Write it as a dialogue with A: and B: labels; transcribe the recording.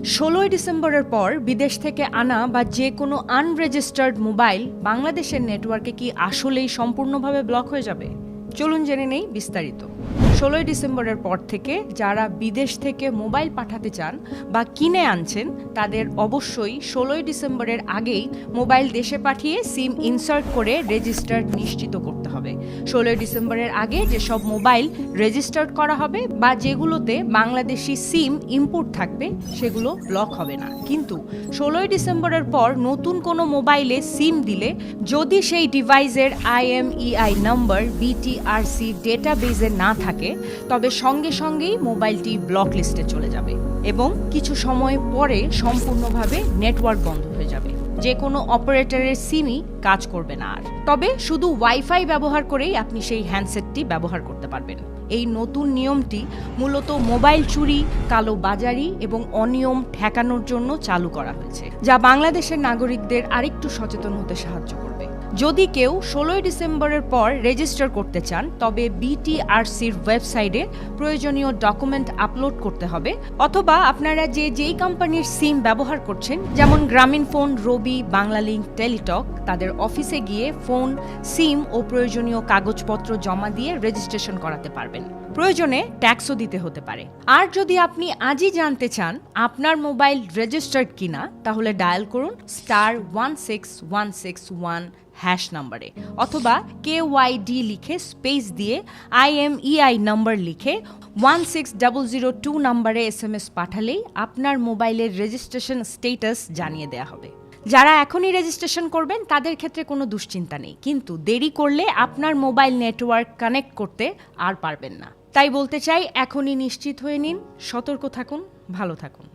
A: 16 ডিসেম্বরের পর বিদেশ থেকে আনা বা যে কোনো আনরেজিস্টার্ড মোবাইল বাংলাদেশের নেটওয়ার্কে কি আসলেই সম্পূর্ণভাবে ব্লক হয়ে যাবে? চলুন জেনে নেই বিস্তারিত। 16 ডিসেম্বরের পর থেকে যারা বিদেশ থেকে মোবাইল পাঠাতে চান বা কিনে আনছেন তাদের অবশ্যই 16 ডিসেম্বরের আগেই মোবাইল দেশে পাঠিয়ে সিম ইনসার্ট করে রেজিস্টার্ড নিশ্চিত করতে হবে। 16 ডিসেম্বরের আগে যেসব মোবাইল রেজিস্টার্ড করা হবে বা যেগুলোতে বাংলাদেশি সিম ইনপুট থাকবে সেগুলো ব্লক হবে না। কিন্তু 16 ডিসেম্বরের পর নতুন কোনো মোবাইলে সিম দিলে যদি সেই ডিভাইসের IMEI নাম্বার BTRC ডেটাবেজে না থাকে তবে সঙ্গে সঙ্গেই মোবাইলটি ব্লক লিস্টে চলে যাবে এবং কিছু সময় পরে সম্পূর্ণভাবে নেটওয়ার্ক বন্ধ হয়ে যাবে। যে কোনো অপারেটরের সিমই কাজ করবে না আর। তবে শুধু ওয়াইফাই ব্যবহার করেই আপনি সেই হ্যান্ডসেটটি ব্যবহার করতে পারবেন। এই নতুন নিয়মটি মূলত মোবাইল চুরি, কালো বাজারি এবং অনিয়ম ঠেকানোর জন্য চালু করা হয়েছে, যা বাংলাদেশের নাগরিকদের আরেকটু সচেতন হতে সাহায্য করবে। যদি কেউ 16 ডিসেম্বরের পর রেজিস্টার করতে চান তবে BTRCর ওয়েবসাইটে প্রয়োজনীয় ডকুমেন্ট আপলোড করতে হবে, অথবা আপনারা যেই কোম্পানির সিম ব্যবহার করছেন, যেমন গ্রামীণফোন, রবি, বাংলালিংক, টেলিটক, তাদের অফিসে গিয়ে ফোন, সিম ও প্রয়োজনীয় কাগজপত্র জমা দিয়ে রেজিস্ট্রেশন করাতে পারবেন। প্রয়োজনে ট্যাক্সও দিতে হতে পারে। আর যদি আপনি আজই জানতে চান আপনার মোবাইল রেজিস্টার্ড কিনা, তাহলে ডায়াল করুন *16161 হ্যাশ নাম্বারে, অথবা KYD লিখে স্পেস দিয়ে IMEI নাম্বার লিখে 16002 নাম্বারে SMS পাঠালেই আপনার মোবাইলের রেজিস্ট্রেশন স্ট্যাটাস জানিয়ে দেওয়া হবে। যারা এখনই রেজিস্ট্রেশন করবেন তাদের ক্ষেত্রে কোনো দুশ্চিন্তা নেই, কিন্তু দেরি করলে আপনার মোবাইল নেটওয়ার্ক কানেক্ট করতে আর পারবেন না। তাই বলতে চাই, এখনই নিশ্চিত হয়ে নিন, সতর্ক থাকুন, ভালো থাকুন।